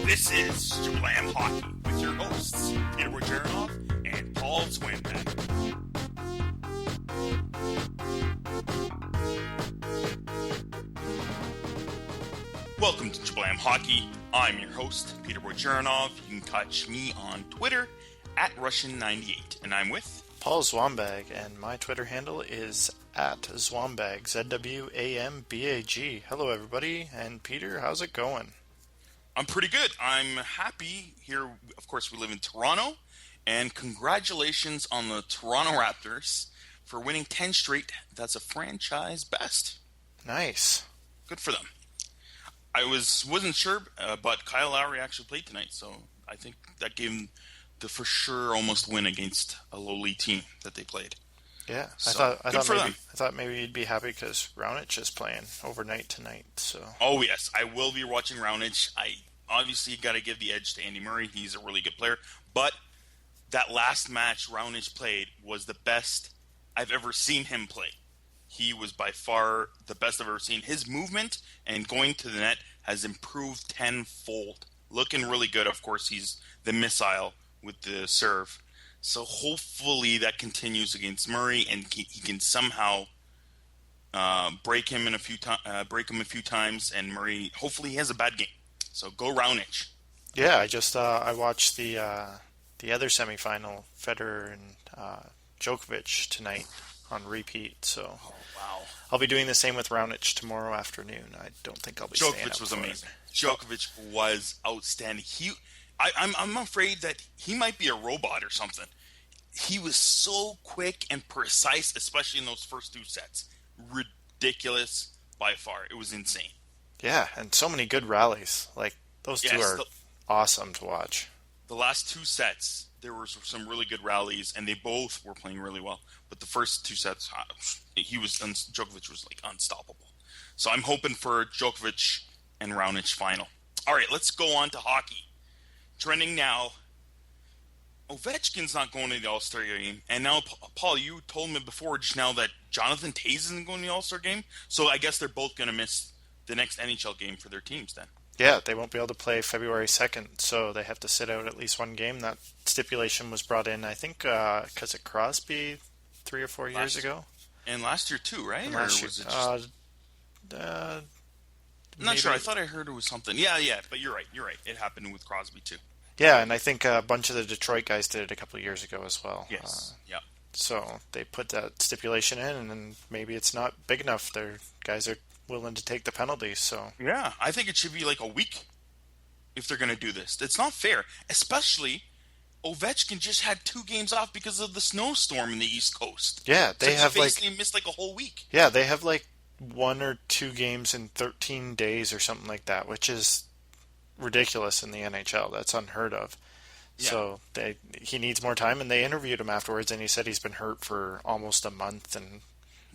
This is Slam Hockey with your hosts, Peter Bojarinoff and Paul Wideman. Welcome to Slam Hockey. I'm your host, Peter Bojarinoff. You can catch me on Twitter at Russian98, and I'm with Paul Zwombag, and my Twitter handle is at Zwombag, ZWAMBAG. Hello, everybody, and Peter, how's it going? I'm pretty good. I'm happy here. Of course, we live in Toronto, and congratulations on the Toronto Raptors for winning 10 straight. That's a franchise best. Nice. Good for them. I wasn't sure, but Kyle Lowry actually played tonight, so I think that gave him the for sure almost win against a lowly team that they played. Yeah, So, I thought maybe you'd be happy because Raonic is playing overnight tonight. So. Oh yes, I will be watching Raonic. I obviously got to give the edge to Andy Murray. He's a really good player, but that last match Raonic played was the best I've ever seen him play. He was by far the best I've ever seen. His movement and going to the net has improved tenfold. Looking really good. Of course, he's the missile with the serve. So hopefully that continues against Murray, and he can somehow break him a few times. And Murray, hopefully, he has a bad game. So go Raonic. Yeah, I watched the other semifinal, Federer and Djokovic tonight on repeat. So wow, I'll be doing the same with Raonic tomorrow afternoon. I don't think I'll be staying up Djokovic was for amazing. it. Djokovic was outstanding. I'm afraid that he might be a robot or something. He was so quick and precise, especially in those first two sets. Ridiculous by far. It was insane. Yeah, and so many good rallies. Like, those two are awesome to watch. The last two sets, there were some really good rallies, and they both were playing really well. But the first two sets, Djokovic was like unstoppable. So I'm hoping for Djokovic and Raonic final. All right, let's go on to hockey. Trending now, Ovechkin's not going to the All-Star game. And now, Paul, you told me before just now that Jonathan Toews isn't going to the All-Star game. So I guess they're both going to miss the next NHL game for their teams then. Yeah, they won't be able to play February 2nd, so they have to sit out at least one game. That stipulation was brought in, I think, because of Crosby 3 or 4 years ago. And last year too, right? Last year, was it just... I'm not sure. I thought I heard it was something. Yeah, but you're right. It happened with Crosby too. Yeah, and I think a bunch of the Detroit guys did it a couple of years ago as well. Yes. Yeah. So they put that stipulation in, and then maybe it's not big enough. Their guys are willing to take the penalties. So yeah, I think it should be like a week if they're going to do this. It's not fair, especially Ovechkin just had 2 games off because of the snowstorm in the East Coast. Yeah, they have basically missed like a whole week. Yeah, they have like 1 or 2 games in 13 days or something like that, which is ridiculous in the NHL. That's unheard of. Yeah. So he needs more time, and they interviewed him afterwards, and he said he's been hurt for almost a month, and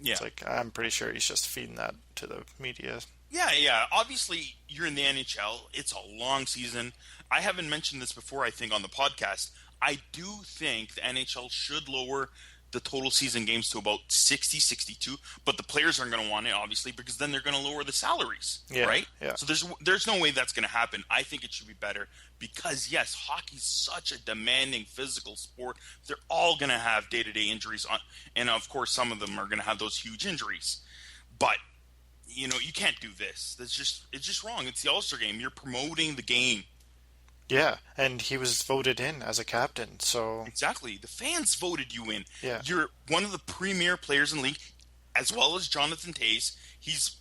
it's like, I'm pretty sure he's just feeding that to the media. Yeah. Obviously, you're in the NHL. It's a long season. I haven't mentioned this before, I think, on the podcast. I do think the NHL should lower the total season games to about 60, 62, but the players aren't going to want it, obviously, because then they're going to lower the salaries, right? Yeah. So there's no way that's going to happen. I think it should be better because, yes, hockey's such a demanding physical sport. They're all going to have day-to-day injuries, and of course some of them are going to have those huge injuries. But, you can't do this. It's just wrong. It's the All-Star game. You're promoting the game. Yeah, and he was voted in as a captain, so... Exactly. The fans voted you in. Yeah. You're one of the premier players in the league, as well as Jonathan Toews. He's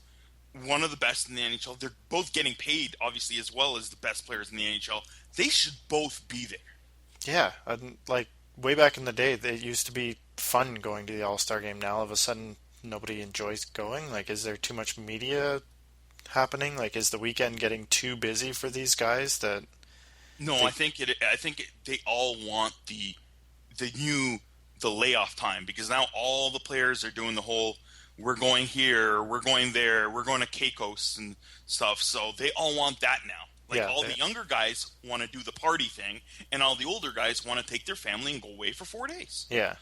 one of the best in the NHL. They're both getting paid, obviously, as well as the best players in the NHL. They should both be there. Yeah, and like, way back in the day, it used to be fun going to the All-Star game. Now, all of a sudden, nobody enjoys going. Like, is there too much media happening? Like, is the weekend getting too busy for these guys that... No, I think they all want the layoff time, because now all the players are doing the whole we're going here, we're going there, we're going to Caicos and stuff. So they all want that now. The younger guys want to do the party thing, and all the older guys want to take their family and go away for 4 days. Yeah.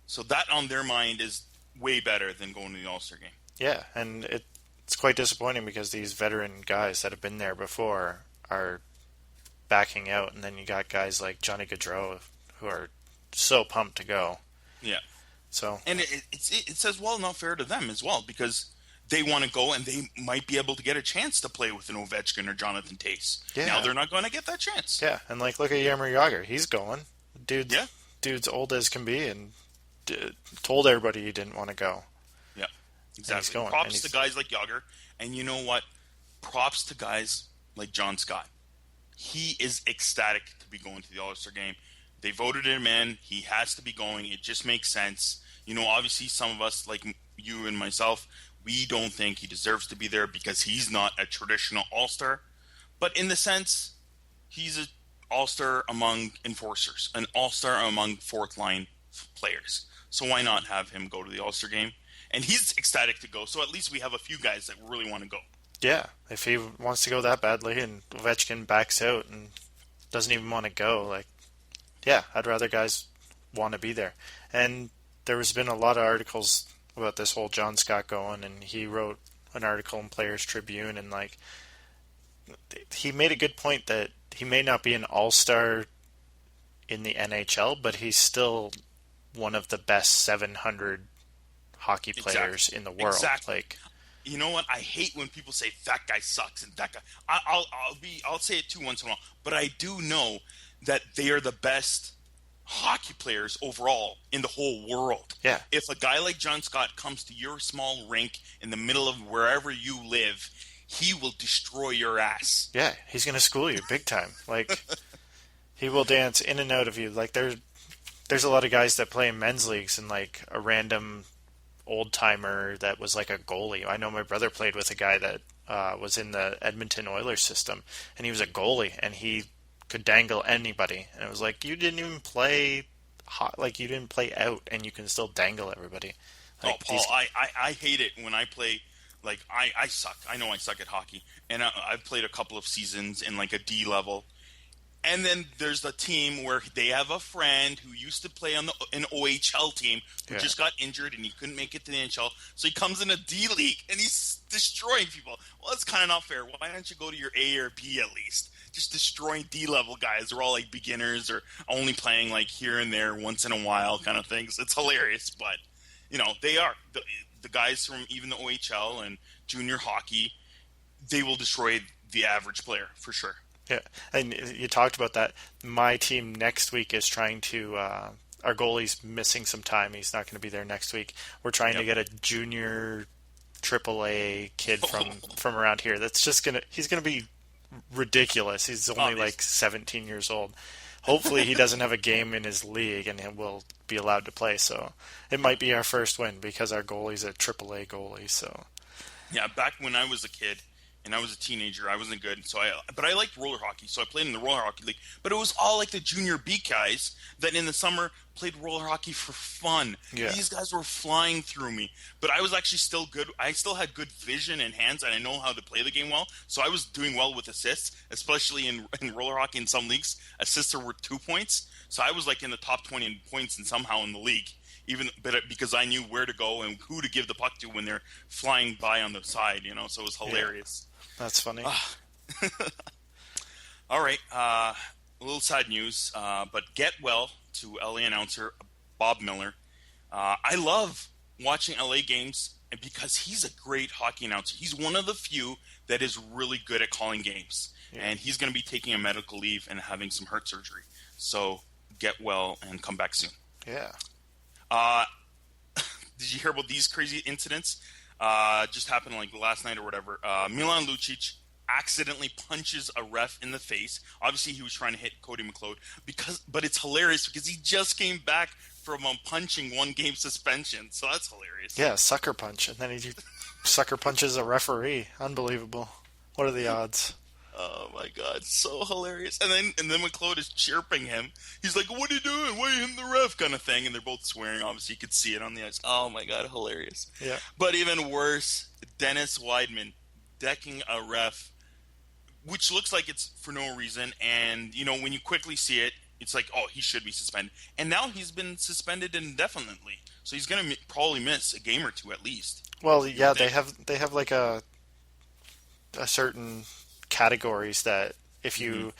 So that on their mind is way better than going to the All-Star game. Yeah, and it's quite disappointing because these veteran guys that have been there before are backing out, and then you got guys like Johnny Gaudreau who are so pumped to go. Yeah. So, And it's as well not fair to them as well, because they want to go and they might be able to get a chance to play with an Ovechkin or Jonathan Tace. yeah. Now they're not going to get that chance. Yeah, and like look at Jaromir Jagr. He's going. Yeah. Dude's old as can be, and told everybody he didn't want to go. Yeah, exactly. Going, Props to guys like Jagr. And you know what? Props to guys like John Scott. He is ecstatic to be going to the All-Star game. They voted him in. He has to be going. It just makes sense. You know, obviously some of us, like you and myself, we don't think he deserves to be there because he's not a traditional All-Star. But in the sense, he's an All-Star among enforcers, an All-Star among fourth-line players. So why not have him go to the All-Star game? And he's ecstatic to go, so at least we have a few guys that really want to go. Yeah, if he wants to go that badly and Ovechkin backs out and doesn't even want to go, like, yeah, I'd rather guys want to be there. And there has been a lot of articles about this whole John Scott going, and he wrote an article in Players Tribune, and like, he made a good point that he may not be an all-star in the NHL, but he's still one of the best 700 hockey players in the world. Exactly. Like, you know what? I hate when people say that guy sucks and that guy. I'll say it too once in a while, but I do know that they are the best hockey players overall in the whole world. Yeah. If a guy like John Scott comes to your small rink in the middle of wherever you live, he will destroy your ass. Yeah, he's going to school you big time. Like, he will dance in and out of you. Like, there's a lot of guys that play in men's leagues, and like a random old timer that was like a goalie. I know my brother played with a guy that was in the Edmonton Oilers system, and he was a goalie, and he could dangle anybody. And it was like, you didn't even play hot, like you didn't play out, and you can still dangle everybody. Like, Paul, I hate it when I play. Like, I suck. I know I suck at hockey, and I've played a couple of seasons in like a D level. And then there's the team where they have a friend who used to play on an OHL team who just got injured and he couldn't make it to the NHL. So he comes in a D league and he's destroying people. Well, that's kind of not fair. Why don't you go to your A or B at least? Just destroying D-level guys. They're all like beginners or only playing like here and there once in a while kind of things. It's hilarious, but you know, they are. The guys from even the OHL and junior hockey, they will destroy the average player for sure. Yeah, and you talked about that. My team next week is trying to. Our goalie's missing some time. He's not going to be there next week. We're trying to get a junior AAA kid from around here. That's just gonna. He's going to be ridiculous. He's only like 17 years old. Hopefully, he doesn't have a game in his league and he will be allowed to play. So it might be our first win because our goalie's a AAA goalie. So yeah, back when I was a kid. And I was a teenager. I wasn't good, but I liked roller hockey, so I played in the roller hockey league. But it was all like the junior B guys that in the summer played roller hockey for fun. Yeah. These guys were flying through me, but I was actually still good. I still had good vision and hands, and I know how to play the game well. So I was doing well with assists, especially in roller hockey. In some leagues, assists were 2 points, so I was like in the top 20 in points and somehow in the league. But because I knew where to go and who to give the puck to when they're flying by on the side, you know, so it was hilarious. Yeah. That's funny. All right. A little side news, but get well to LA announcer Bob Miller. I love watching LA games because he's a great hockey announcer. He's one of the few that is really good at calling games. Yeah. And he's going to be taking a medical leave and having some heart surgery. So get well and come back soon. Yeah. Did you hear about these crazy incidents? Just happened like last night or whatever. Milan Lucic accidentally punches a ref in the face. Obviously, he was trying to hit Cody McLeod but it's hilarious because he just came back from a punching 1-game suspension. So that's hilarious. Yeah, sucker punch, and then he sucker punches a referee. Unbelievable. What are the odds? Oh my God, so hilarious! And then McLeod is chirping him. He's like, "What are you doing? Why are you hitting the ref?" kind of thing. And they're both swearing. Obviously, you could see it on the ice. Oh my God, hilarious! Yeah. But even worse, Dennis Wideman decking a ref, which looks like it's for no reason. And you know, when you quickly see it, it's like, oh, he should be suspended. And now he's been suspended indefinitely, so he's going to probably miss a game or two at least. Well, yeah, they have like a certain categories that if you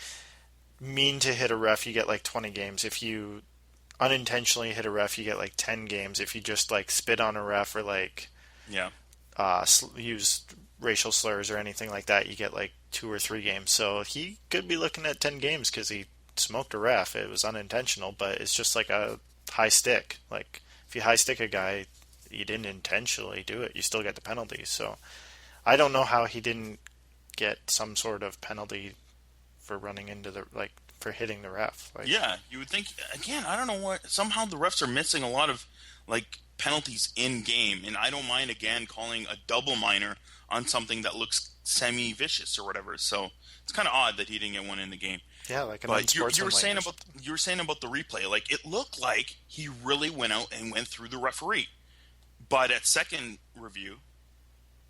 mean to hit a ref, you get like 20 games. If you unintentionally hit a ref, you get like 10 games. If you just like spit on a ref or like Yeah. use racial slurs or anything like that, you get like 2 or 3 games. So he could be looking at 10 games because he smoked a ref. It was unintentional, but it's just like a high stick. Like if you high stick a guy, you didn't intentionally do it. You still get the penalty. So I don't know how he didn't get some sort of penalty for running into the like for hitting the ref. Like, Yeah, you would think again. I don't know what. Somehow the refs are missing a lot of like penalties in game, and I don't mind again calling a double minor on something that looks semi-vicious or whatever. So it's kind of odd that he didn't get one in the game. yeah, like an But you were unsportsmanlike saying or about something. the replay. Like it looked like he really went out and went through the referee. But at second review,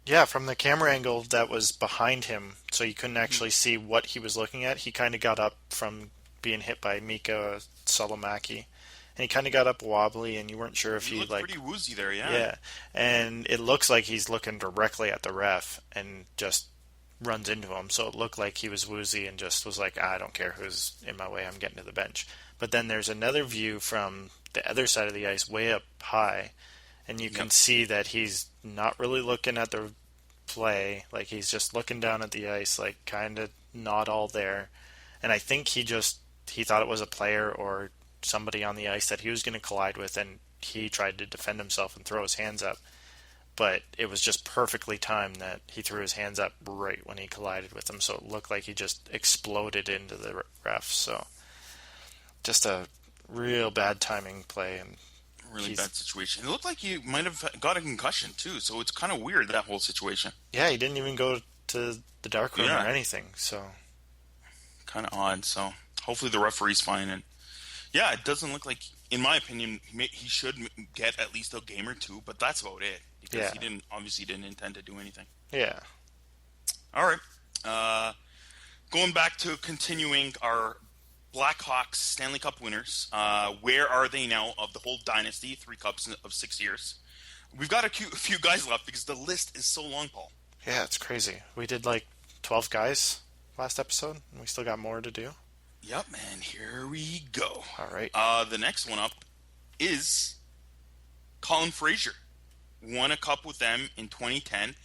Yeah, from the camera angle that was behind him, so you couldn't actually see what he was looking at. He kind of got up from being hit by Mika Salomaki, and he kind of got up wobbly, and you weren't sure if he he looked like, pretty woozy there. Yeah. yeah, and it looks like he's looking directly at the ref and just runs into him. So it looked like he was woozy and just was like, I don't care who's in my way, I'm getting to the bench. But then there's another view from the other side of the ice, way up high, and you can Yep. see that he's not really looking at the play. Like he's just looking down at the ice, like kind of not all there. And I think he thought it was a player or somebody on the ice that he was going to collide with, and he tried to defend himself and throw his hands up. But it was just perfectly timed that he threw his hands up right when he collided with him, so it looked like he just exploded into the ref. So just a real bad timing play, and Really bad situation. It looked like he might have got a concussion too, so it's kind of weird that whole situation. yeah, he didn't even go to the dark room Yeah. or anything. So Kind of odd. So hopefully the referee's fine. And yeah, it doesn't look like, in my opinion, he should get at least a game or two, but that's about it because Yeah. he didn't intend to do anything. yeah, All right. Going back to continuing our Blackhawks Stanley Cup winners. Where are they now of the whole dynasty? 3 cups of 6 years. We've got a few guys left because the list is so long, Paul. yeah, it's crazy. We did like 12 guys last episode, and we still got more to do. Yep, man. Here we go. All right. The next one up is Colin Fraser. Won a cup with them in 2010.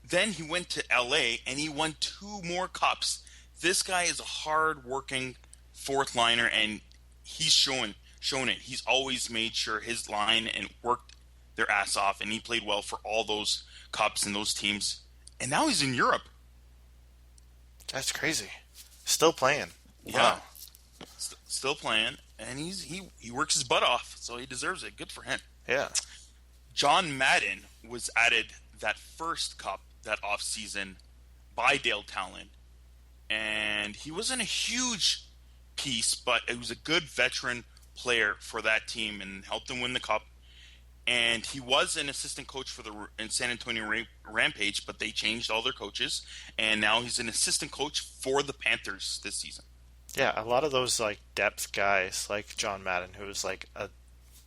Then he went to LA and he won 2 more cups. This guy is a hard-working fourth liner, and he's shown it. He's always made sure his line and worked their ass off, and he played well for all those cups and those teams. And now he's in Europe. That's crazy. Still playing. Yeah. Wow. Still playing, and he works his butt off, so he deserves it. Good for him. Yeah. John Madden was added that first cup that off season by Dale Talon, and he wasn't a huge piece, but it was a good veteran player for that team and helped them win the cup. And he was an assistant coach for the in San Antonio Rampage, but they changed all their coaches, and now he's an assistant coach for the Panthers this season. Yeah, a lot of those like depth guys, like John Madden, who was like a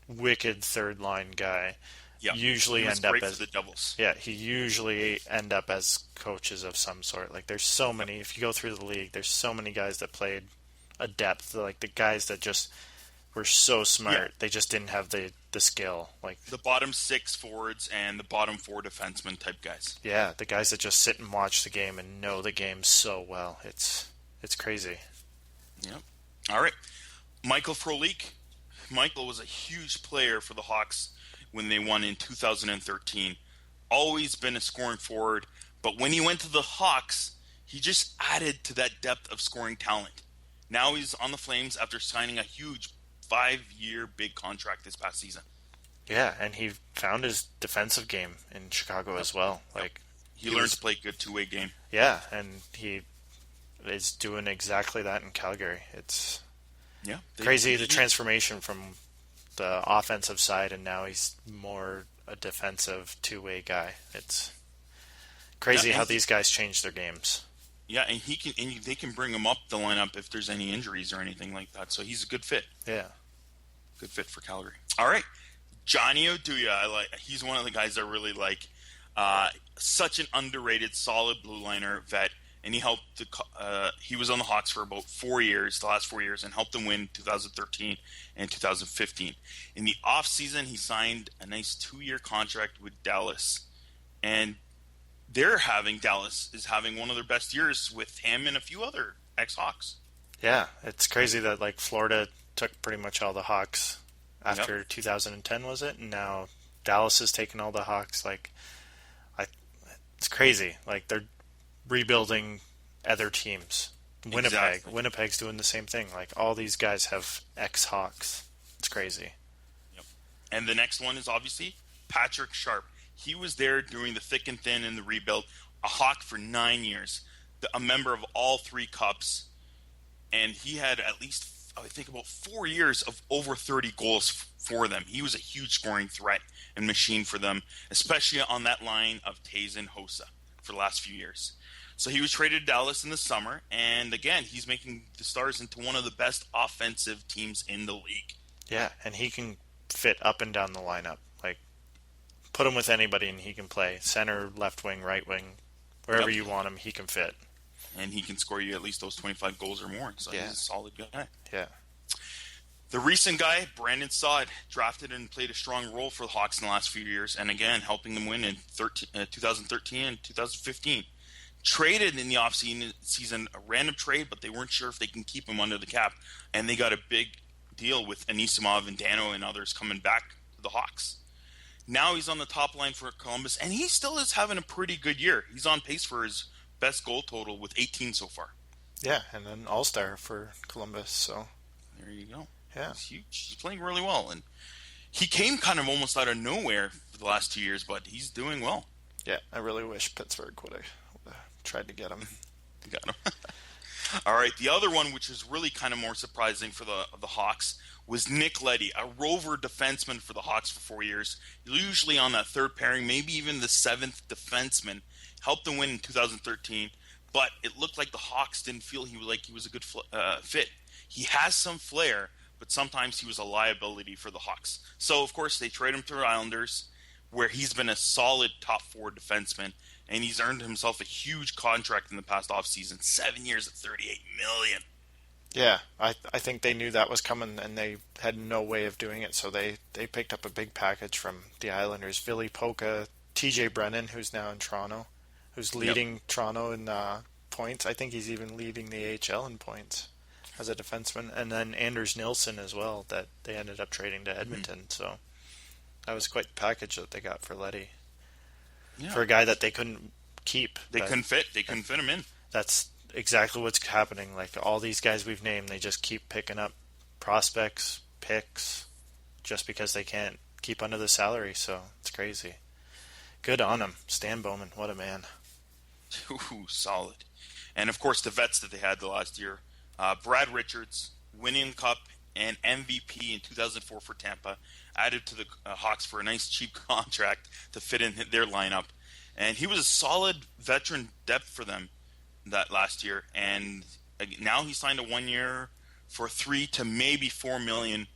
wicked third line guy, Yeah, usually he was end up great as for the Devils. yeah, he usually end up as coaches of some sort. Like there's so many. If you go through the league, there's so many guys that played a depth. Like the guys that just were so smart, Yeah. they just didn't have the skill. Like The bottom 6 forwards and the bottom 4 defensemen type guys. yeah, the guys that just sit and watch the game and know the game so well. It's crazy. Yep. All right. Michael Frolik. Michael was a huge player for the Hawks when they won in 2013. Always been a scoring forward, but when he went to the Hawks, he just added to that depth of scoring talent. Now he's on the Flames after signing a huge 5-year big contract this past season. Yeah, and he found his defensive game in Chicago as well. Like He learned to play a good two-way game. yeah, and he is doing exactly that in Calgary. It's Yeah. crazy the transformation from the offensive side, and now he's more a defensive two-way guy. It's crazy Yeah, how these guys change their games. Yeah, and they can bring him up the lineup if there's any injuries or anything like that. So he's a good fit. Yeah. Good fit for Calgary. All right, Johnny Oduya. He's one of the guys I really like. Such an underrated, solid blue liner vet, and he was on the Hawks for about 4 years, the last 4 years, and helped them win 2013 and 2015. In the offseason, he signed a nice 2-year contract with Dallas, and Dallas is having one of their best years with him and a few other ex-Hawks. Yeah, it's crazy that like Florida took pretty much all the Hawks after Yep. 2010, was it? And now Dallas has taken all the Hawks. Like, I, it's crazy. Like they're rebuilding other teams. Exactly. Winnipeg's doing the same thing. Like all these guys have ex-Hawks. It's crazy. Yep. And the next one is obviously Patrick Sharp. He was there during the thick and thin in the rebuild, a Hawk for 9 years, a member of all 3 cups, and he had at least, I think, about 4 years of over 30 goals for them. He was a huge scoring threat and machine for them, especially on that line of Taves and Hossa for the last few years. So he was traded to Dallas in the summer, and again, he's making the Stars into one of the best offensive teams in the league. Yeah, and he can fit up and down the lineup. Like, put him with anybody and he can play. Center, left wing, right wing, wherever Yep. you want him, he can fit. And he can score you at least those 25 goals or more. So Yeah. he's a solid guy. Yeah. The recent guy, Brandon Saad, drafted and played a strong role for the Hawks in the last few years, and again, helping them win in 2013 and 2015. Traded in the offseason, a random trade, but they weren't sure if they can keep him under the cap, and they got a big deal with Anisimov and Dano and others coming back to the Hawks. Now he's on the top line for Columbus, and he still is having a pretty good year. He's on pace for his best goal total with 18 so far. Yeah, and an all-star for Columbus, so There you go. yeah. He's huge. He's playing really well, and he came kind of almost out of nowhere for the last 2 years, but he's doing well. Yeah, I really wish Pittsburgh would have tried to get him. Got him. All right, the other one, which is really kind of more surprising for the Hawks, was Nick Leddy, a rover defenseman for the Hawks for 4 years, usually on that third pairing, maybe even the seventh defenseman. Helped them win in 2013, but it looked like the Hawks didn't feel he was a good fit. He has some flair, but sometimes he was a liability for the Hawks. So, of course, they trade him to the Islanders, where he's been a solid top 4 defenseman, and he's earned himself a huge contract in the past offseason, 7 years at $38 million. Yeah, I think they knew that was coming, and they had no way of doing it, so they picked up a big package from the Islanders. Ville Polka, TJ Brennan, who's now in Toronto, who's leading Toronto in points. I think he's even leading the AHL in points as a defenseman. And then Anders Nilsson as well, that they ended up trading to Edmonton. Mm-hmm. So that was quite the package that they got for Leddy. Yeah. For a guy that they couldn't keep. They couldn't fit him in. That's exactly what's happening. Like all these guys we've named, they just keep picking up prospects, picks, just because they can't keep under the salary. So it's crazy. Good on him. Stan Bowman, what a man. Ooh, solid. And of course the vets that they had the last year. Brad Richards, winning cup and MVP in 2004 for Tampa, added to the Hawks for a nice cheap contract to fit in their lineup. And he was a solid veteran depth for them that last year. And now he signed a 1 year for $3 to maybe $4 million,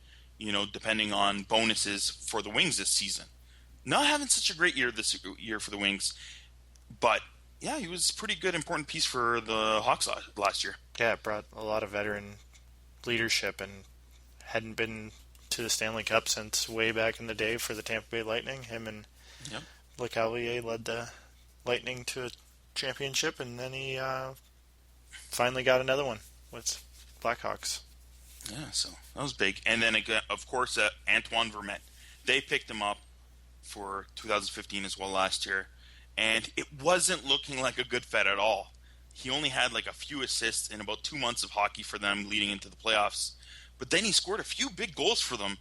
depending on bonuses for the Wings this season. Not having such a great year this year for the Wings, but yeah, he was a pretty good, important piece for the Hawks last year. Yeah, it brought a lot of veteran leadership and hadn't been to the Stanley Cup since way back in the day for the Tampa Bay Lightning. Him and LeCavalier led the Lightning to a championship, and then he finally got another one with Blackhawks. Yeah, so that was big. And then, of course, Antoine Vermette. They picked him up for 2015 as well last year, and it wasn't looking like a good fit at all. He only had like a few assists in about 2 months of hockey for them leading into the playoffs, but then he scored a few big goals for them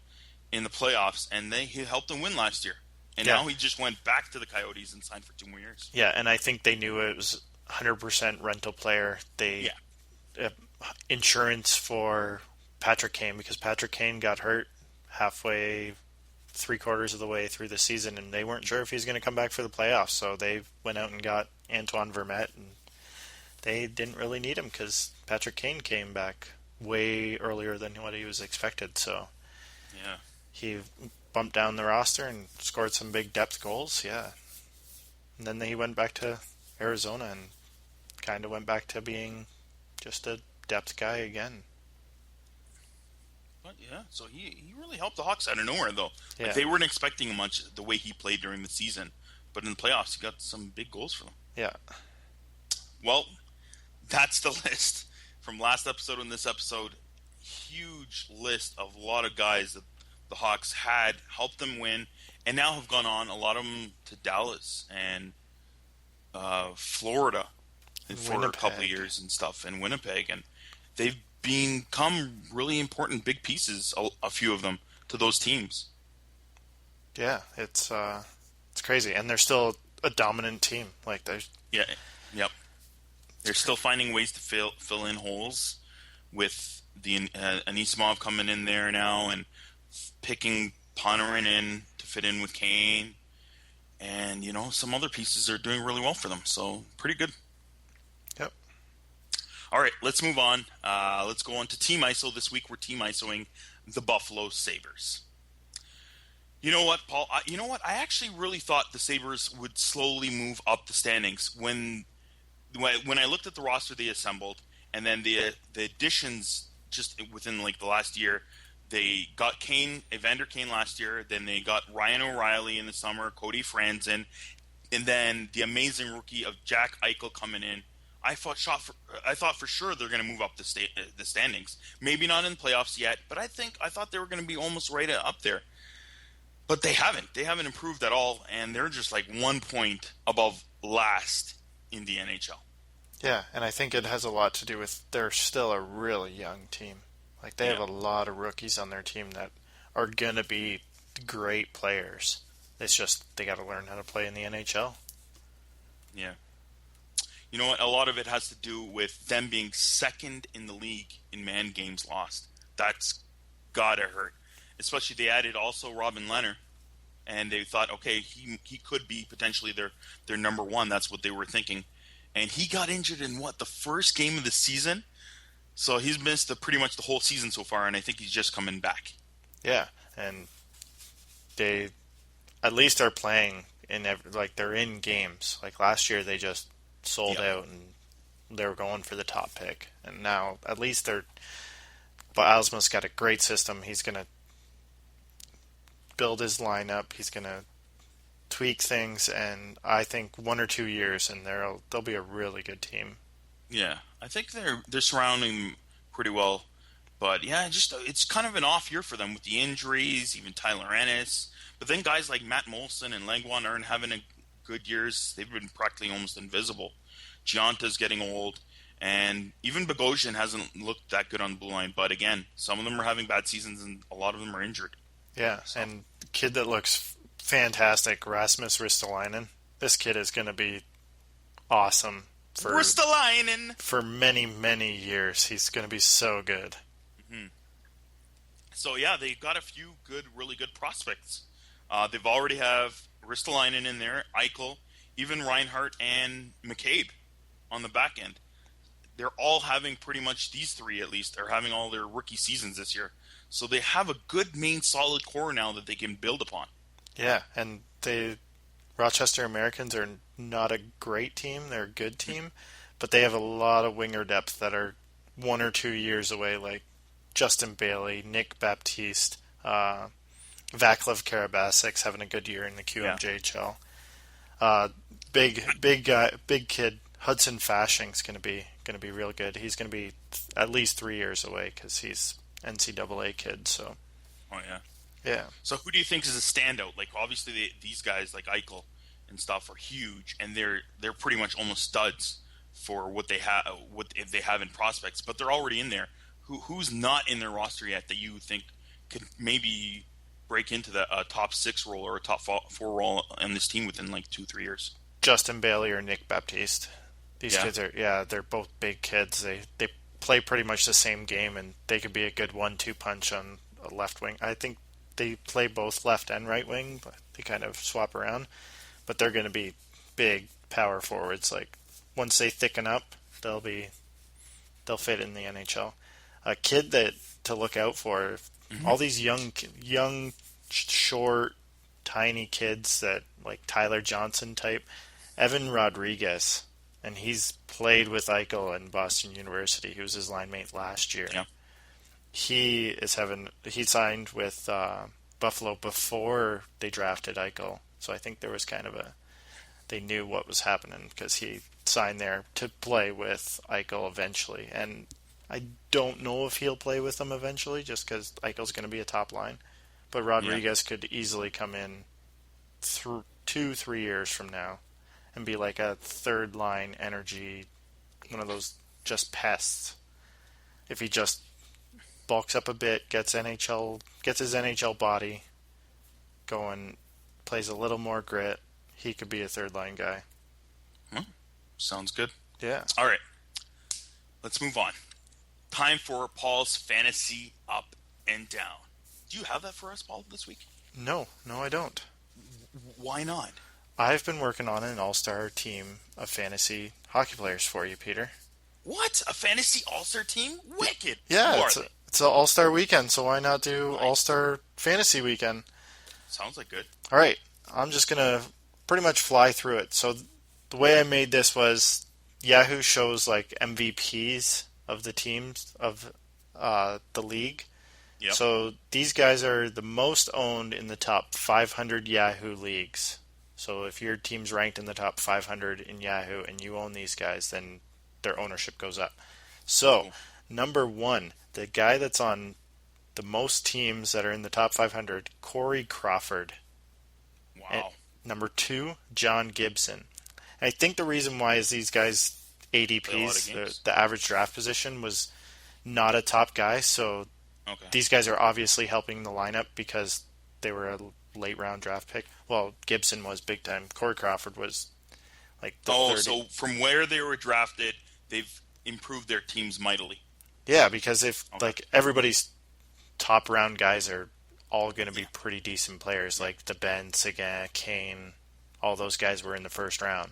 in the playoffs, and he helped them win last year. And now he just went back to the Coyotes and signed for 2 more years. Yeah, and I think they knew it was 100% rental player. Insurance for Patrick Kane, because Patrick Kane got hurt halfway, 3/4 of the way through the season, and they weren't sure if he was going to come back for the playoffs. So they went out and got Antoine Vermette, and they didn't really need him because Patrick Kane came back way earlier than what he was expected. So he bumped down the roster and scored some big depth goals. Yeah, and then he went back to Arizona and kind of went back to being just a depth guy again. But yeah, so he really helped the Hawks out of nowhere, though. Like, Yeah. they weren't expecting much the way he played during the season. But in the playoffs, he got some big goals for them. Yeah. Well, that's the list from last episode and this episode. Huge list of a lot of guys that the Hawks had helped them win, and now have gone on, a lot of them to Dallas and Florida for Winnipeg. a couple of years and stuff, and Winnipeg, and they've become really important big pieces, a few of them, to those teams. Yeah, it's crazy, and they're still a dominant team. Like there's Yeah, yep. They're still finding ways to fill in holes with the Anisimov coming in there now and picking Panarin in to fit in with Kane, and some other pieces are doing really well for them. So pretty good. Yep. All right, let's move on. Let's go on to Team ISO. This week we're Team ISOing the Buffalo Sabres. You know what, Paul? I actually really thought the Sabres would slowly move up the standings when I looked at the roster they assembled, and then the additions just within like the last year. They got Evander Kane last year. Then they got Ryan O'Reilly in the summer, Cody Franzen, and then the amazing rookie of Jack Eichel coming in. I thought for sure they're going to move up the standings. Maybe not in the playoffs yet, but I thought they were going to be almost right up there. But they haven't. They haven't improved at all, and they're just like 1 point above last in the NHL. Yeah, and I think it has a lot to do with they're still a really young team. Like they have a lot of rookies on their team that are gonna be great players. It's just they got to learn how to play in the NHL. Yeah. You know what? A lot of it has to do with them being second in the league in man games lost. That's gotta hurt. Especially they added also Robin Lehner, and they thought, okay, he could be potentially their number one. That's what they were thinking. And he got injured in the first game of the season? So he's missed pretty much the whole season so far, and I think he's just coming back. Yeah, and they at least are playing they're in games. Like last year, they just sold out and they were going for the top pick, and now at least they're. But Alsma's got a great system. He's gonna build his lineup. He's gonna tweak things, and I think 1 or 2 years, and they'll be a really good team. Yeah, I think they're surrounding them pretty well, but yeah, it's kind of an off year for them with the injuries, even Tyler Ennis. But then guys like Matt Molson and Langwan aren't having a good years. They've been practically almost invisible. Gianta's getting old, and even Bogosian hasn't looked that good on the blue line. But again, some of them are having bad seasons, and a lot of them are injured. Yeah, so. And the kid that looks fantastic, Rasmus Ristolainen. This kid is going to be awesome for many, many years. He's going to be so good. Mm-hmm. So yeah, they've got a few really good prospects. They've already have Ristolainen in there, Eichel, even Reinhart and McCabe on the back end. They're all having pretty much, these three at least, are having all their rookie seasons this year. So they have a good main solid core now that they can build upon. Yeah, and the Rochester Americans are not a great team. They're a good team, but they have a lot of winger depth that are 1 or 2 years away, like Justin Bailey, Nick Baptiste, Vaclav Karabasik's having a good year in the QMJHL. Big kid Hudson Fashing's going to be real good. He's going to be at least 3 years away because he's NCAA kid. So. Oh yeah. Yeah. So who do you think is a standout? Like obviously these guys like Eichel and stuff are huge, and they're pretty much almost studs for what they have in prospects, but they're already in there. Who's not in their roster yet that you think could maybe break into the top 6 role or a top 4 role in this team within like 2-3 years? Justin Bailey or Nick Baptiste. These kids they're both big kids. They play pretty much the same game, and they could be a good 1-2 punch on a left wing. I think they play both left and right wing, but they kind of swap around. But they're going to be big power forwards. Like once they thicken up, they'll fit in the NHL. A kid to look out for. Mm-hmm. All these young, short, tiny kids that like Tyler Johnson type. Evan Rodriguez and he's played with Eichel in Boston University. He was his line mate last year. Yeah. He signed with Buffalo before they drafted Eichel, so I think there was kind of they knew what was happening because he signed there to play with Eichel eventually, and I don't know if he'll play with them eventually just because Eichel's going to be a top line, but Rodriguez could easily come in 2-3 years from now and be like a third line energy, one of those just pests. If he just bulks up a bit, gets his NHL body going, plays a little more grit, he could be a third line guy. Sounds good. Yeah. All right. Let's move on. Time for Paul's fantasy up and down. Do you have that for us, Paul, this week? No, I don't. Why not? I've been working on an all-star team of fantasy hockey players for you, Peter. What? A fantasy all-star team? Wicked. Yeah, it's an all-star weekend, so why not do all-star fantasy weekend? Sounds like good. All right, I'm just going to pretty much fly through it. So the way I made this was Yahoo shows like MVPs of the teams of the league. Yep. So these guys are the most owned in the top 500 Yahoo leagues. So if your team's ranked in the top 500 in Yahoo and you own these guys, then their ownership goes up. So, number 1, the guy that's on the most teams that are in the top 500, Corey Crawford. Wow. And number 2, John Gibson. And I think the reason why is these guys ADPs, the average draft position, was not a top guy, so these guys are obviously helping the lineup because they were a late round draft pick. Well, Gibson was big time. Corey Crawford was like the 30. So from where they were drafted, they've improved their teams mightily. Yeah, because if like everybody's top round guys are all going to be pretty decent players, like the Ben, Seguin, Kane, all those guys were in the first round.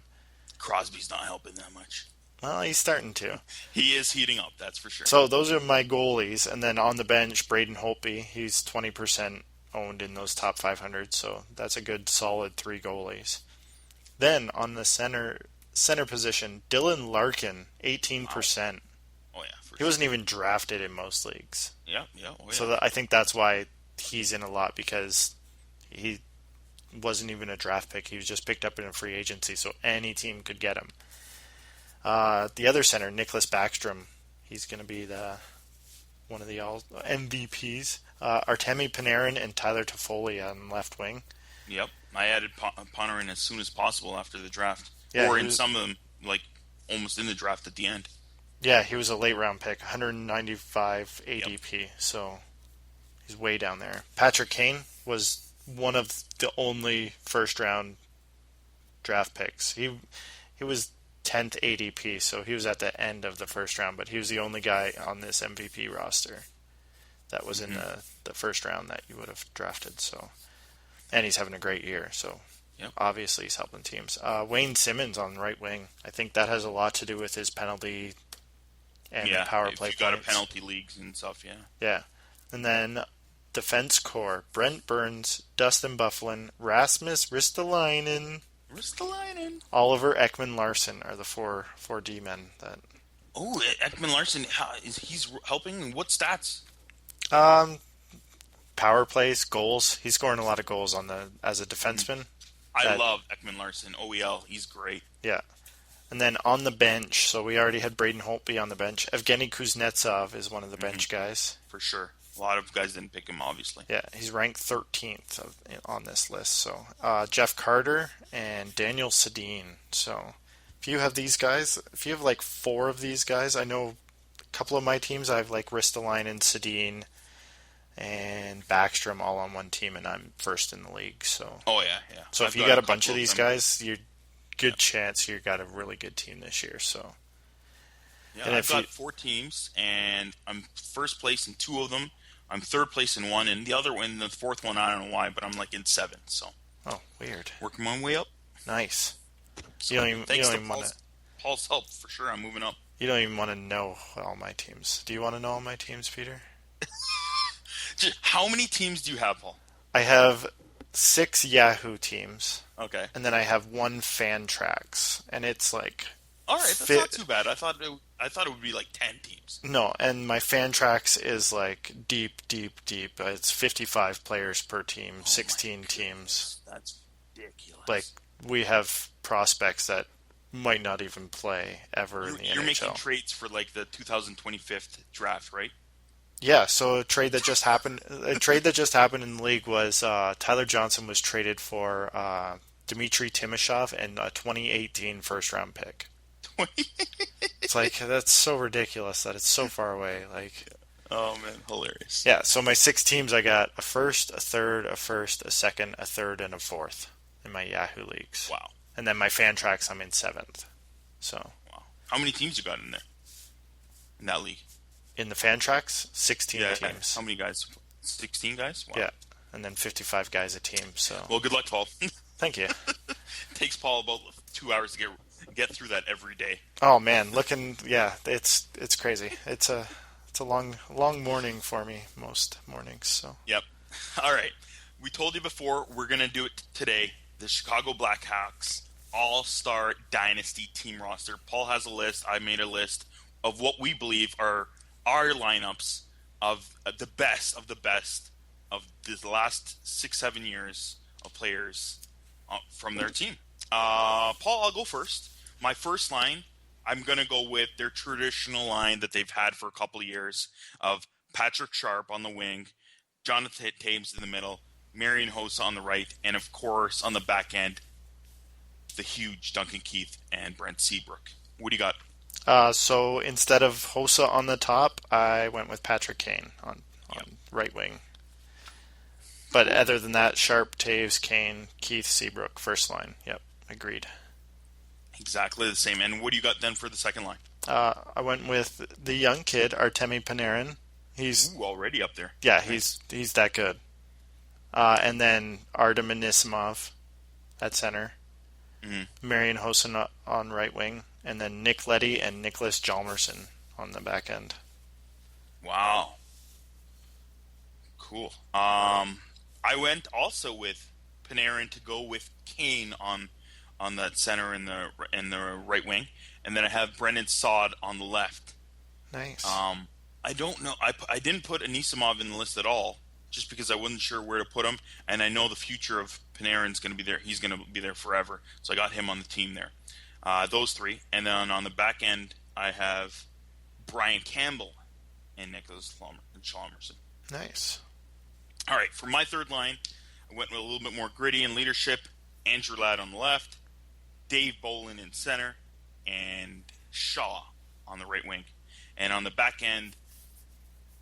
Crosby's not helping that much. Well, he's starting to. He is heating up, that's for sure. So those are my goalies, and then on the bench, Braden Holtby. He's 20% owned in those top 500, so that's a good solid 3 goalies. Then on the center position, Dylan Larkin, 18%. Wow. Oh yeah, he wasn't even drafted in most leagues. Yeah. So I think that's why he's in a lot, because he wasn't even a draft pick. He was just picked up in a free agency, so any team could get him. The other center, Nicholas Backstrom, he's going to be one of the all MVPs. Artemi Panarin and Tyler Toffoli on left wing. Yep, I added Panarin as soon as possible after the draft, or in some of them, like almost in the draft at the end. Yeah, he was a late round pick, 195 ADP, so he's way down there. Patrick Kane was one of the only first round draft picks. He was 10th ADP, so he was at the end of the first round, but he was the only guy on this MVP roster that was in the first round that you would have drafted. So, and he's having a great year, so obviously he's helping teams. Wayne Simmons on right wing, I think that has a lot to do with his penalty and power play. If you got a penalty leagues and stuff, yeah. And then defense core, Brent Burns, Dustin Byfuglien, Rasmus Ristolainen, Oliver Ekman-Larsson are the four D-men. Ekman-Larsson, he's helping? What stats? Power plays, goals. He's scoring a lot of goals as a defenseman. I love Ekman-Larsson. OEL, he's great. Yeah. And then on the bench, so we already had Braden Holtby on the bench. Evgeny Kuznetsov is one of the bench guys. For sure. A lot of guys didn't pick him, obviously. Yeah, he's ranked 13th on this list. So Jeff Carter and Daniel Sedin. So if you have these guys, if you have like 4 of these guys, I know a couple of my teams, I have like Ristolainen, Sedin, and Backstrom all on one team, and I'm first in the league. So So if you got a bunch of these guys, you're good chance you got a really good team this year. So yeah, I've got 4 teams, and I'm first place in 2 of them. I'm third place in 1, and the other one, the fourth one, I don't know why, but I'm like in 7. So weird. Working my way up. Nice. So thanks to Paul's help, for sure. I'm moving up. You don't even want to know all my teams. Do you want to know all my teams, Peter? How many teams do you have, Paul? I have 6 Yahoo teams. Okay. And then I have 1 Fantrax, and it's like All right, that's not too bad. I thought it would be like 10 teams. No, and my fan tracks is like deep, deep, deep. It's 55 players per team, Oh my 16 teams. goodness, that's Like, ridiculous. we have prospects that might not even play ever in the You're making NHL. trades for like the 2025 draft, right? Yeah, so a trade that just happened in the league was Tyler Johnson was traded for Dmitry Timashov and a 2018 first round pick. 20. It's like, that's so ridiculous that it's so far away. Like, Oh man, hilarious. yeah, so my 6 teams, I got a first, a third, a first, a second, a third, and a fourth in my Yahoo leagues. Wow. And then my fan tracks, I'm in seventh. So Wow. How many teams you got in there? In that league? in the fan tracks, 16 Yeah. teams. How many guys? 16 guys? Wow. Yeah, and then 55 guys a team. So Well, good luck, Paul. thank you. Takes Paul about 2 hours to get through that every day. Oh man, it's crazy. It's a long morning for me most mornings. So Yep. All right. We told you before we're going to do it today. The Chicago Blackhawks All-Star Dynasty team roster. Paul has a list. I made a list of what we believe are our lineups of the best of the last 6-7 years of players from their team. Paul, I'll go first. My first line, I'm going to go with their traditional line that they've had for a couple of years of Patrick Sharp on the wing, Jonathan Taves in the middle, Marian Hossa on the right, and of course on the back end, the huge Duncan Keith and Brent Seabrook. What do you got? so instead of Hossa on the top, I went with Patrick Kane on right wing. But other than that, Sharp, Taves, Kane, Keith, Seabrook, first line. Yep, agreed. Exactly the same. And what do you got then for the second line? I went with the young kid, Artemi Panarin. He's already up there. Yeah, Nice. he's that good. And then Artem Anisimov at center, Marian Hossa on right wing, and then Nick Leddy and Nicholas Hjalmarsson on the back end. Wow. Cool. I went also with Panarin to go with Kane on that center in the right wing, and then I have Brendan Saad on the left. Nice. I don't know. I didn't put Anisimov in the list at all, just because I wasn't sure where to put him, and I know the future of Panarin's going to be there. He's going to be there forever, so I got him on the team there. Those three, and then on the back end, I have Brian Campbell and Nicholas Hjalmarsson. Nice. All right, for my third line, I went with a little bit more gritty in leadership. Andrew Ladd on the left, Dave Bolin in center, and Shaw on the right wing. And on the back end,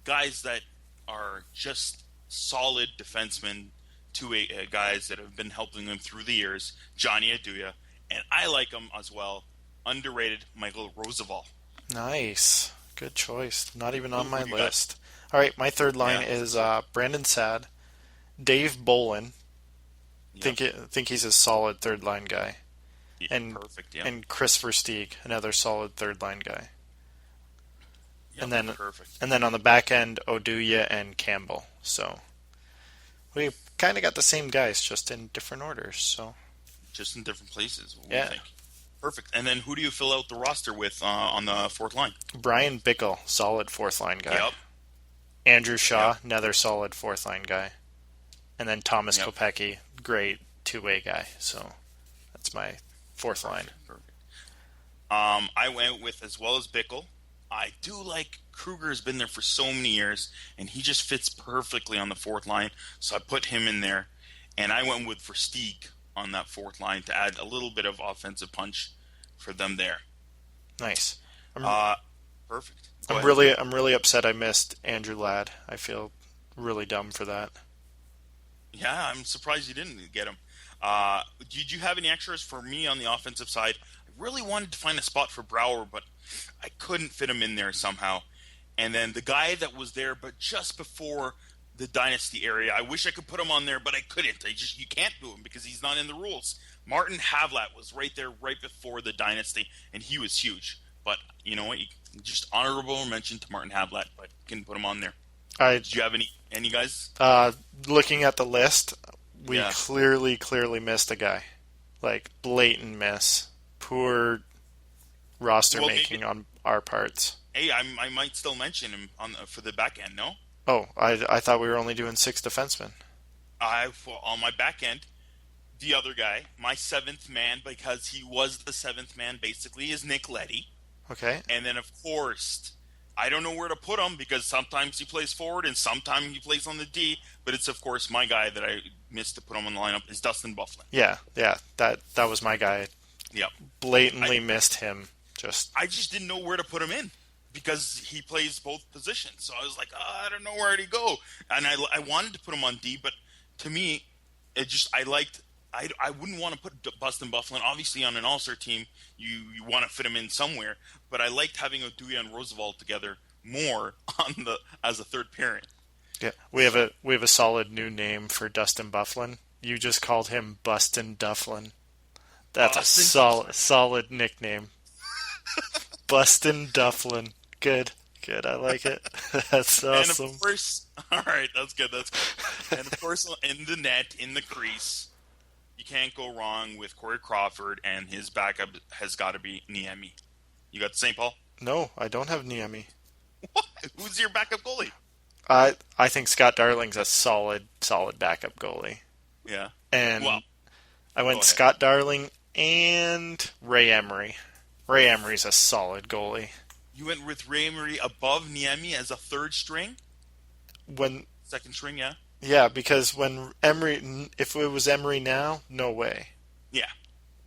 guys that are just solid defensemen, two-way guys that have been helping them through the years, Johnny Aduya, and I like him as well, underrated Michael Roosevelt. Nice. Good choice. Not even on my Who you got? list. All right, my third line Yeah. is Brandon Saad, Dave Bolin. Yep. Think he's a solid third line guy. Yeah, and perfect, yeah. and Chris Versteeg, another solid third line guy. Yep, and then perfect. And then on the back end, Oduya and Campbell. So we kind of got the same guys, just in different orders. So Just in different places. What do Yeah. you think? Perfect. And then who do you fill out the roster with on the fourth line? Brian Bickle, solid fourth line guy. Yep. Andrew Shaw, Yep. another solid fourth line guy. And then Thomas Yep. Kopecky, great two-way guy. So that's my fourth line. Perfect. I went with, as well as Bickle, I do like Kruger. Has been there for so many years, and he just fits perfectly on the fourth line, so I put him in there. And I went with Versteeg on that fourth line to add a little bit of offensive punch for them there. Nice. Perfect. I'm really upset I missed Andrew Ladd. I feel really dumb for that. Yeah, I'm surprised you didn't get him. Did you have any extras for me on the offensive side? I really wanted to find a spot for Brouwer, but I couldn't fit him in there somehow. And then the guy that was there, but just before the Dynasty area, I wish I could put him on there, but I couldn't. You can't do him because he's not in the rules. Martin Havlat was right there right before the Dynasty, and he was huge. But you know what? Just honorable mention to Martin Havlat, but you can put him on there. Did you have any guys? Looking at the list, we Yeah. clearly missed a guy. Like, blatant miss. Poor roster Well, making maybe. on our parts. Hey, I might still mention him for the back end. No, Oh, I thought we were only doing 6 defensemen. on my back end, the other guy, my seventh man, because he was the seventh man basically, is Nick Leddy. Okay. And then, of course, I don't know where to put him because sometimes he plays forward and sometimes he plays on the D. But it's, of course, my guy that I missed to put him on the lineup is Dustin Bufflin. Yeah, that was my guy. Yep. Blatantly missed him. I just didn't know where to put him in because he plays both positions. So I was like, I don't know where to go. And I wanted to put him on D, but to me, I wouldn't want to put Dustin Bufflin. Obviously, on an All-Star team, you want to fit him in somewhere. But I liked having Oduya and Roosevelt together more as a third pairing. Yeah, we have a solid new name for Dustin Bufflin. You just called him Bustin' Dufflin. That's a solid nickname. Bustin' Dufflin. Good. I like it. That's awesome. And of course, all right, that's good. And of course, in the net, in the crease, you can't go wrong with Corey Crawford, and his backup has got to be Niemi. You got the same, Paul? No, I don't have Niemi. What? Who's your backup goalie? I think Scott Darling's a solid backup goalie. Yeah. And I went Scott Darling and Ray Emery. Ray Emery's a solid goalie. You went with Ray Emery above Niemi as a third string? Second string, yeah? Yeah, because if it was Emery now, no way. Yeah.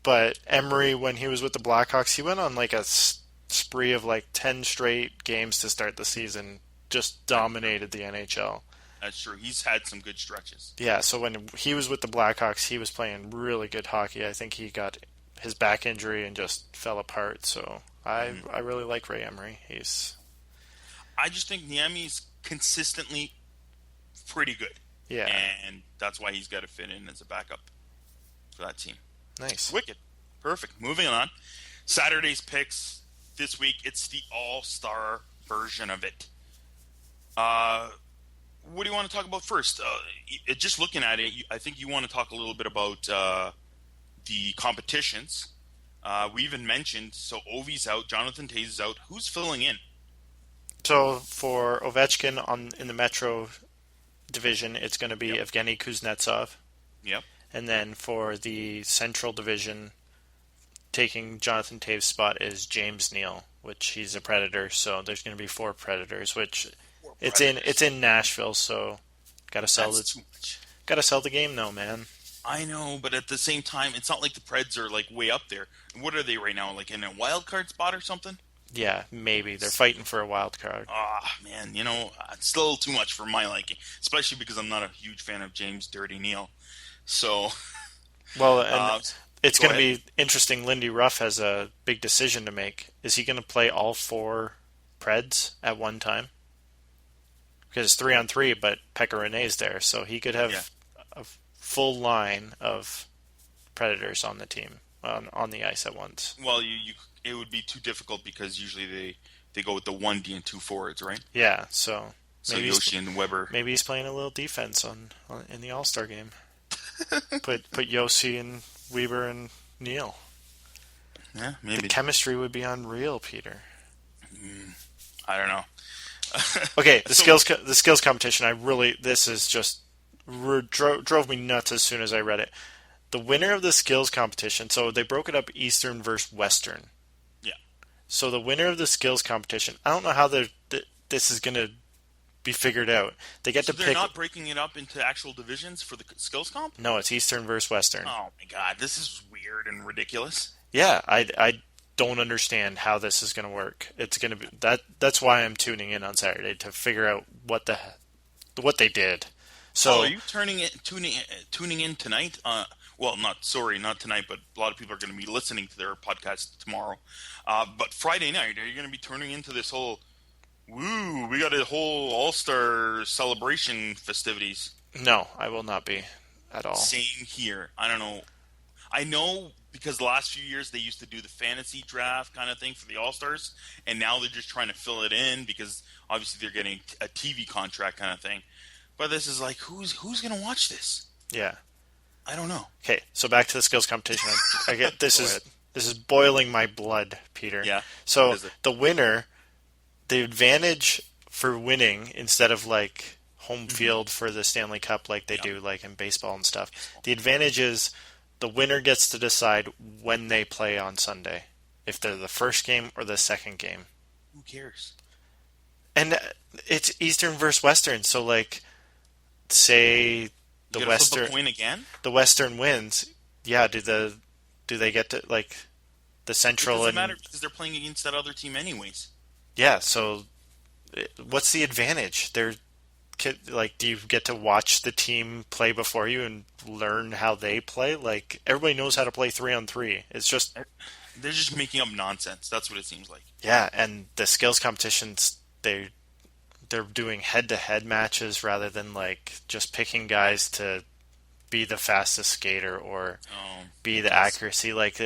But Emery, when he was with the Blackhawks, he went on like a spree of like 10 straight games to start the season. Just dominated the NHL. That's true. He's had some good stretches. Yeah, so when he was with the Blackhawks, he was playing really good hockey. I think he got his back injury and just fell apart. So I really like Ray Emery. I just think Niemi's consistently pretty good. Yeah. And that's why he's got to fit in as a backup for that team. Nice. Wicked. Perfect. Moving on. Saturday's picks this week, it's the All-Star version of it. What do you want to talk about first? Just looking at it, I think you want to talk a little bit about the competitions. We even mentioned, so Ovi's out, Jonathan Toews is out. Who's filling in? So for Ovechkin in the Metro division, it's going to be Evgeny Kuznetsov. Yep. And then for the Central division, taking Jonathan Toews' spot is James Neal, which he's a Predator. So there's going to be 4 Predators, which it's in Nashville. So gotta sell too much. Gotta sell the game though, man. I know, but at the same time, it's not like the Preds are like way up there. What are they right now? Like in a wild card spot or something? Yeah, maybe they're fighting for a wild card. Man, it's still too much for my liking, especially because I'm not a huge fan of James Dirty Neal. So, well, and it's going to be interesting. Lindy Ruff has a big decision to make. Is he going to play all 4 Preds at one time? Because it's 3-on-3, but Pekka Rinne's there, so he could have a full line of Predators on the team on the ice at once. Well, it would be too difficult because usually they go with the 1D and 2 forwards, right? Yeah, so maybe Yoshi and Weber. Maybe he's playing a little defense in the All-Star game. put Yossi and Weber and Neal. Yeah, maybe. The chemistry would be unreal, Peter. I don't know. Okay, the skills competition. This is just drove me nuts as soon as I read it. The winner of the skills competition. So they broke it up Eastern versus Western. Yeah. So the winner of the skills competition. I don't know how this is going to be figured out. They get to pick. They're not breaking it up into actual divisions for the skills comp? No, it's Eastern versus Western. Oh my god, this is weird and ridiculous. Yeah, I don't understand how this is going to work. It's going to be that's why I'm tuning in on Saturday to figure out what they did. So are you tuning in tonight? Well, not tonight, but a lot of people are going to be listening to their podcast tomorrow. But Friday night, are you going to be turning into this whole we got a whole All-Star celebration festivities? No, I will not be at all. Same here. I don't know. I know because the last few years they used to do the fantasy draft kind of thing for the All-Stars, and now they're just trying to fill it in because obviously they're getting a TV contract kind of thing. But this is like, who's going to watch this? Yeah. I don't know. Okay, so back to the skills competition. I get this This is boiling my blood, Peter. Yeah. What So is it? the winner, the advantage for winning instead of like home Mm-hmm. field for the Stanley Cup like they Yep. do like in baseball and stuff. Baseball. The advantage is the winner gets to decide when they play on Sunday, if they're the first game or the second game. Who cares? And it's Eastern versus Western, so like say You the gotta flip Western a coin again the Western wins, yeah, do they get to like the It Central doesn't matter and because they're playing against that other team anyways. yeah, so what's the advantage? Like, do you get to watch the team play before you and learn how they play? Like, everybody knows how to play 3-on-3. It's just, They're just making up nonsense. That's what it seems like. yeah, and the skills competitions, they're doing head-to-head matches rather than, like, just picking guys to be the fastest skater or be the That's accuracy. Like,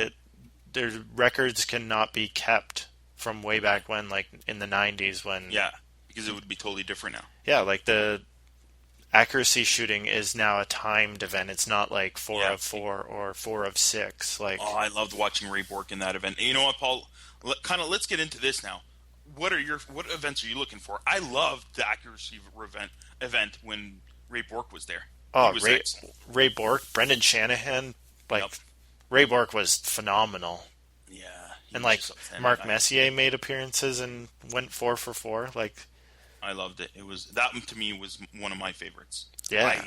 their records cannot be kept from way back when, like, in the 90s when... yeah, because it would be totally different now. Yeah, like the accuracy shooting is now a timed event. It's not like 4 Yeah. of 4 or 4 of 6. Like, Oh, I loved watching Ray Bork in that event. And you know what, Paul? Let's get into this now. What events are you looking for? I loved the accuracy event when Ray Bork was there. He oh, was Ray, excellent. Ray Bork, Brendan Shanahan, like Yep. Ray Bork was phenomenal. Yeah, he And was like just outstanding Mark back. Messier made appearances and went 4 for 4. Like, I loved it. It was that to me was one of my favorites. yeah.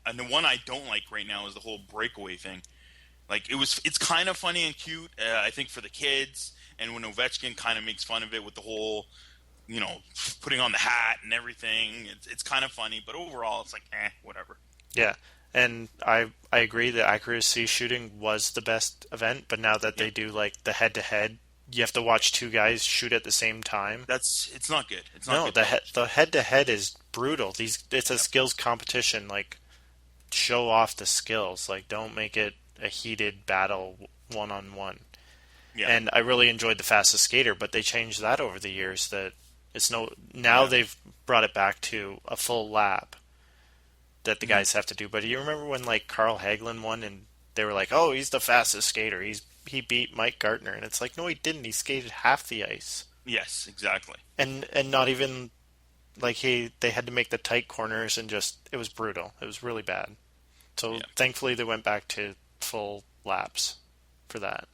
And the one I don't like right now is the whole breakaway thing. Like it's kind of funny and cute, I think, for the kids. And when Ovechkin kind of makes fun of it with the whole, putting on the hat and everything, it's kind of funny. But overall, it's like, whatever. Yeah. And I agree that accuracy shooting was the best event, but now that they do like the head to head, you have to watch two guys shoot at the same time. It's not good. It's not No, good. the head to head is brutal. It's a skills competition. Like, show off the skills. Like, don't make it a heated battle 1-on-1. Yeah. And I really enjoyed the fastest skater, but they changed that over the years. That it's no now they've brought it back to a full lap that the guys have to do. But you remember when like Carl Hagelin won and they were like, "Oh, he's the fastest skater. He beat Mike Gartner," and it's like, no, he didn't. He skated half the ice, Yes, exactly. and not even like they had to make the tight corners and just it was brutal. It was really bad. So Yeah. thankfully they went back to full laps for that.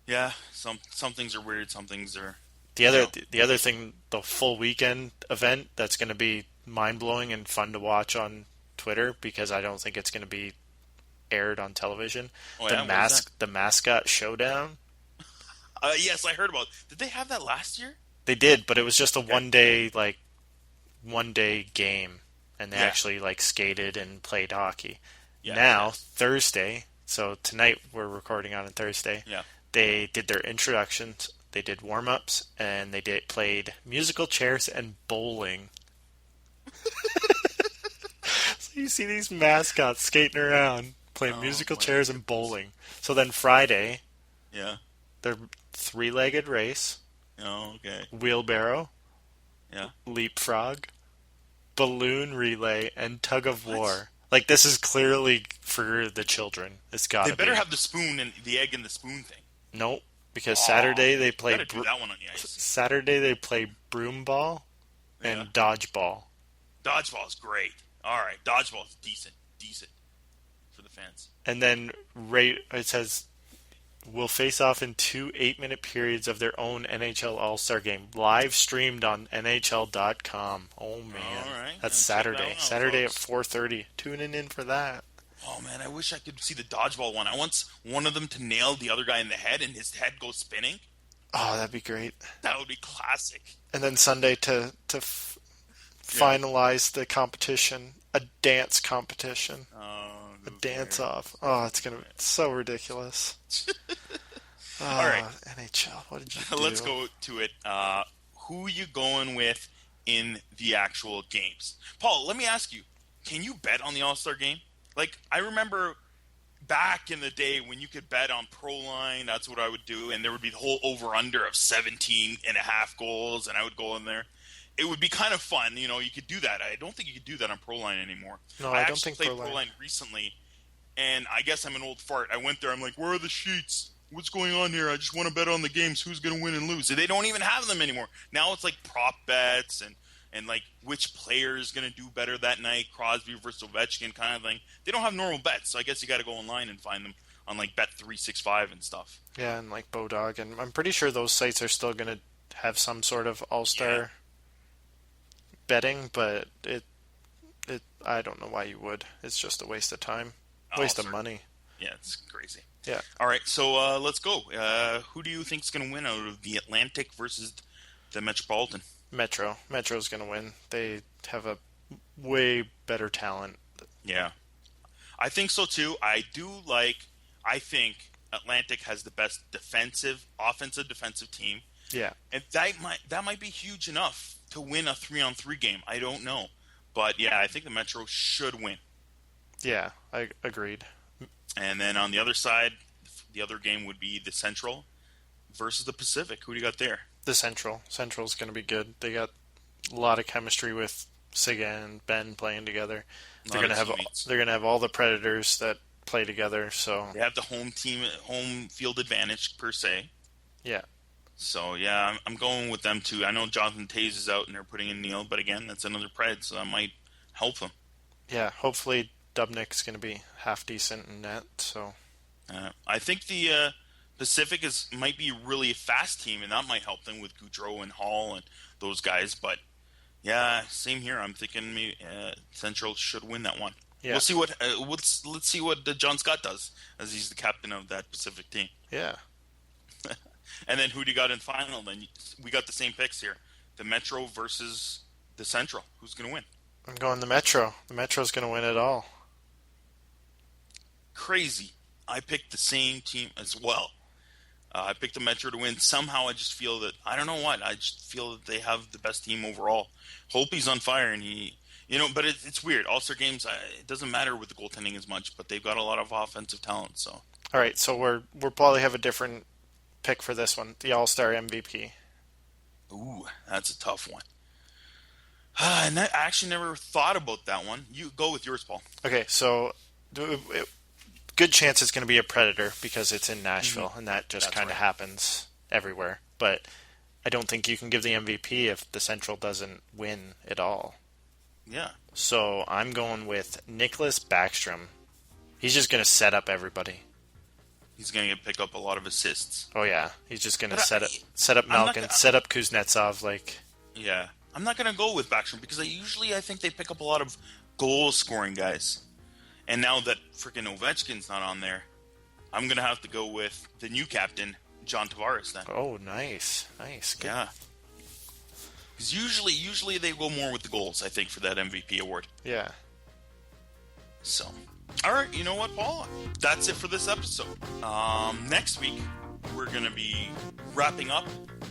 Yeah. Some things are weird. Some things are. The other thing, the full weekend event that's going to be mind blowing and fun to watch on Twitter because I don't think it's going to be aired on television. Oh, yeah? What is The mascot showdown. Yes, I heard about. Did they have that last year? They did, but it was just a one day game, and they Yeah. actually like skated and played hockey. Yeah. Now Yes. Thursday, so tonight we're recording on a Thursday. Yeah. They did their introductions, they did warm-ups, and played musical chairs and bowling. So you see these mascots skating around playing musical my chairs and bowling. So then Friday, Yeah. their three-legged race, Oh, okay. wheelbarrow, Yeah. leapfrog, balloon relay, and tug of What? war. Like, this is clearly for the children. It's gotta They better be. have the spoon and the egg and the spoon thing. Nope, because Oh, Saturday they play Better do that one on the ice. Saturday they play broom ball and Yeah. dodgeball. Dodgeball's great. All right, dodgeball's decent for the fans. And then it says will face off in 2 8-minute periods of their own NHL All-Star game, live streamed on NHL.com. Oh man, All right, that's check that Saturday. one out, Saturday at folks. 4:30. Tuning in for that. Oh man, I wish I could see the dodgeball one. I want one of them to nail the other guy in the head and his head goes spinning. Oh, that'd be great. That would be classic. And then Sunday to finalize the competition, a dance competition, Oh, a dance off. Oh, it's so ridiculous. All right. NHL. What did you do? Let's go to it. Who you going with in the actual games? Paul, let me ask you, can you bet on the All-Star game? Like, I remember back in the day when you could bet on ProLine, that's what I would do, and there would be the whole over-under of 17 and a half goals, and I would go in there. It would be kind of fun, you could do that. I don't think you could do that on ProLine anymore. No, I don't actually think played ProLine. ProLine recently, And I guess I'm an old fart. I went there. I'm like, where are the sheets? What's going on here? I just want to bet on the games. Who's going to win and lose? They don't even have them anymore. Now it's like prop bets and like which player is going to do better that night, Crosby versus Ovechkin kind of thing. They don't have normal bets, so I guess you got to go online and find them on like Bet365 and stuff. Yeah, and like Bodog, and I'm pretty sure those sites are still going to have some sort of All-Star betting, but I don't know why you would. It's just a waste of time, waste of money. Yeah, it's crazy. Yeah. All right, so let's go. Who do you think is going to win out of the Atlantic versus the Metropolitan? Metro's going to win. They have a way better talent. Yeah. I think so too. I think Atlantic has the best offensive defensive team. Yeah. And that might be huge enough to win a 3-on-3 game. I don't know. But yeah, I think the Metro should win. Yeah, I agreed. And then on the other side, the other game would be the Central versus the Pacific. Who do you got there? The Central. Central's going to be good. They got a lot of chemistry with Siga and Ben playing together. They're going to have all the Predators that play together. So they have the home field advantage per se. Yeah. So yeah, I'm going with them too. I know Jonathan Toews is out and they're putting in Neil, but again, that's another Pred, so that might help them. Yeah, hopefully Dubnyk's going to be half decent in net. So I think the Pacific might be really a fast team, and that might help them with Goudreau and Hall and those guys. But yeah, same here. I'm thinking maybe Central should win that one. Yeah. We'll see what let's see what John Scott does, as he's the captain of that Pacific team. Yeah. And then who do you got in final? Then we got the same picks here: the Metro versus the Central. Who's going to win? I'm going the Metro. The Metro's going to win it all. Crazy. I picked the same team as well. I picked the Metro to win. Somehow I just feel that, I don't know what, I just feel that they have the best team overall. Holtby's on fire, and but it's weird. All-Star games, it doesn't matter with the goaltending as much, but they've got a lot of offensive talent. So. All right, so we'll probably have a different pick for this one, the All-Star MVP. Ooh, that's a tough one. And I actually never thought about that one. You go with yours, Paul. Okay, so good chance it's going to be a Predator because it's in Nashville, and that just kind of happens everywhere. But I don't think you can give the MVP if the Central doesn't win at all. Yeah. So I'm going with Nicholas Backstrom. He's just going to set up everybody. He's going to pick up a lot of assists. Oh yeah, he's just going to set up Malkin, set up Kuznetsov. Yeah, I'm not going to go with Backstrom because I think they pick up a lot of goal-scoring guys. And now that freaking Ovechkin's not on there, I'm going to have to go with the new captain, John Tavares, then. Oh, nice. Good. Yeah. Because usually they go more with the goals, I think, for that MVP award. Yeah. So, all right, you know what, Paul? That's it for this episode. Next week, we're going to be wrapping up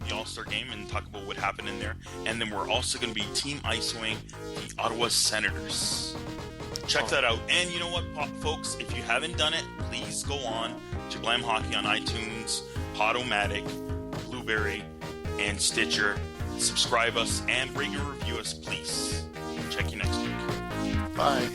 the All-Star game and talk about what happened in there. And then we're also going to be team isoing the Ottawa Senators. Check that out. And you know what, folks? If you haven't done it, please go on to Glam Hockey on iTunes, Podomatic, Blueberry, and Stitcher. Subscribe us and rate and review us, please. Check you next week. Bye.